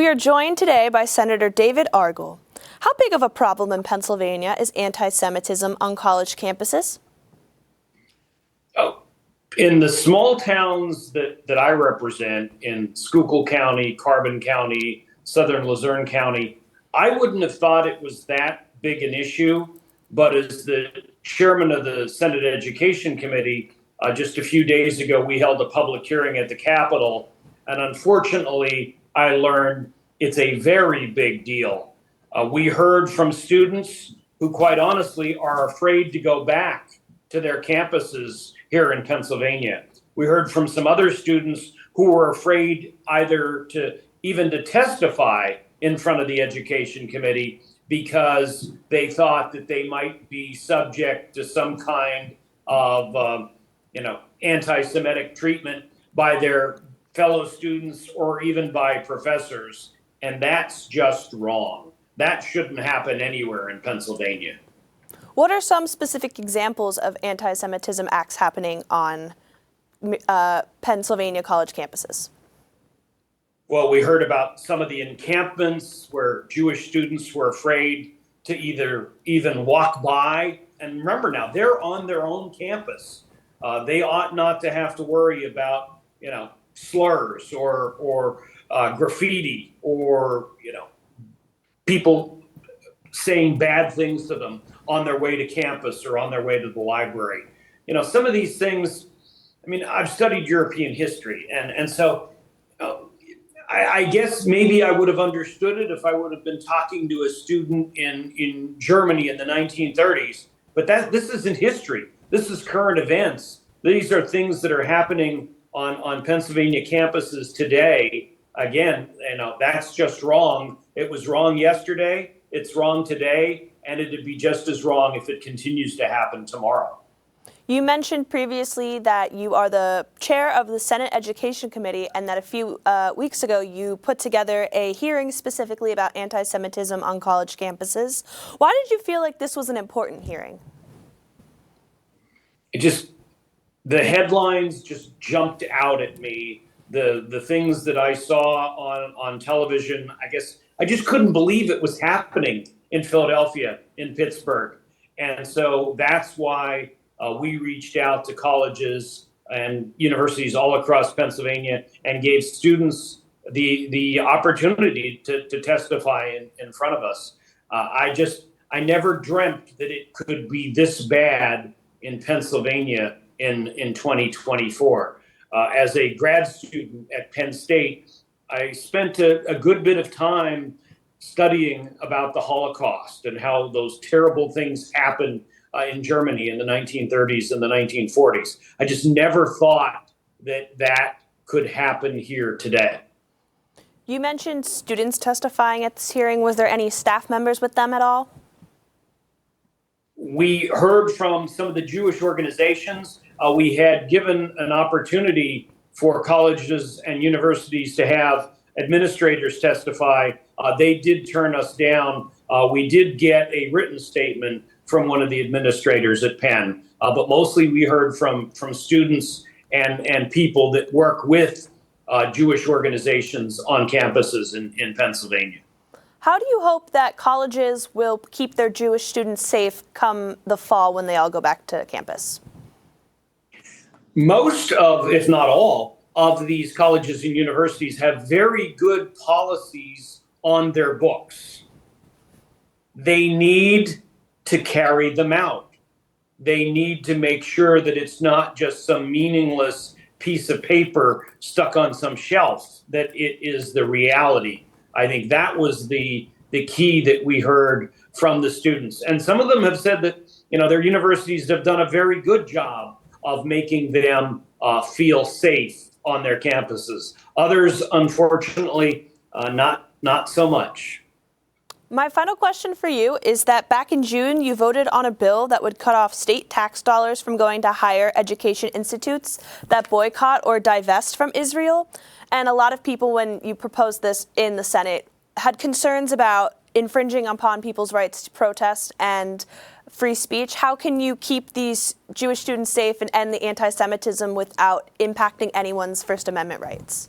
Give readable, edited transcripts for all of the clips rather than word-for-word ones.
We are joined today by Senator David Argall. How big of a problem in Pennsylvania is anti-Semitism on college campuses? Oh, in the small towns that I represent in Schuylkill County, Carbon County, Southern Luzerne County, I wouldn't have thought it was that big an issue. But as the chairman of the Senate Education Committee, just a few days ago, we held a public hearing at the Capitol. And unfortunately, I learned it's a very big deal. We heard from students who, quite honestly, are afraid to go back to their campuses here in Pennsylvania. We heard from some other students who were afraid either to even to testify in front of the Education Committee because they thought that they might be subject to some kind of, anti-Semitic treatment by their fellow students or even by professors. And that's just wrong. That shouldn't happen anywhere in Pennsylvania. What are some specific examples of anti-Semitism acts happening on Pennsylvania college campuses? Well, we heard about some of the encampments where Jewish students were afraid to even walk by. And remember now, they're on their own campus. They ought not to have to worry about, slurs or graffiti or, people saying bad things to them on their way to campus or on their way to the library. Some of these things, I've studied European history. And so I guess maybe I would have understood it if I would have been talking to a student in Germany in the 1930s. But this isn't history. This is current events. These are things that are happening on Pennsylvania campuses today. Again, that's just wrong. It was wrong yesterday. It's wrong today. And it'd be just as wrong if it continues to happen tomorrow. You mentioned previously that you are the chair of the Senate Education Committee and that a few weeks ago you put together a hearing specifically about anti-Semitism on college campuses. Why did you feel like this was an important hearing? The headlines just jumped out at me. The things that I saw on television, I just couldn't believe it was happening in Philadelphia, in Pittsburgh. And so that's why we reached out to colleges and universities all across Pennsylvania and gave students the opportunity to testify in front of us. I never dreamt that it could be this bad in Pennsylvania in 2024. As a grad student at Penn State, I spent a good bit of time studying about the Holocaust and how those terrible things happened in Germany in the 1930s and the 1940s. I just never thought that could happen here today. You mentioned students testifying at this hearing. Was there any staff members with them at all? We heard from some of the Jewish organizations. We had given an opportunity for colleges and universities to have administrators testify. They did turn us down. We did get a written statement from one of the administrators at Penn, but mostly we heard from students and people that work with Jewish organizations on campuses in Pennsylvania. How do you hope that colleges will keep their Jewish students safe come the fall when they all go back to campus? Most of, if not all, of these colleges and universities have very good policies on their books. They need to carry them out. They need to make sure that it's not just some meaningless piece of paper stuck on some shelf, that it is the reality. I think that was the key that we heard from the students. And some of them have said that, their universities have done a very good job of making them feel safe on their campuses. Others, unfortunately, not so much. My final question for you is that back in June, you voted on a bill that would cut off state tax dollars from going to higher education institutes that boycott or divest from Israel. And a lot of people, when you proposed this in the Senate, had concerns about infringing upon people's rights to protest and free speech. How can you keep these Jewish students safe and end the anti-Semitism without impacting anyone's First Amendment rights?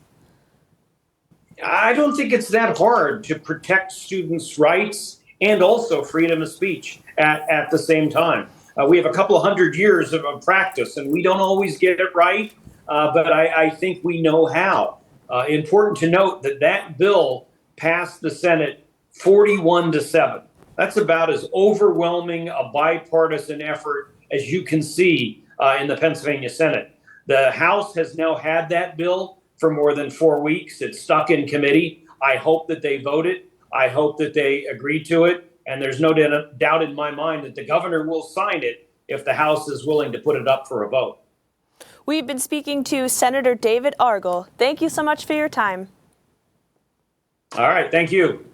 I don't think it's that hard to protect students' rights and also freedom of speech at the same time. We have a couple of hundred years of practice, and we don't always get it right, but I think we know how. Important to note that that bill passed the Senate 41-7. That's about as overwhelming a bipartisan effort as you can see in the Pennsylvania Senate. The House has now had that bill for more than 4 weeks. It's stuck in committee. I hope that they vote it. I hope that they agree to it. And there's no doubt in my mind that the governor will sign it if the House is willing to put it up for a vote. We've been speaking to Senator David Argall. Thank you so much for your time. All right. Thank you.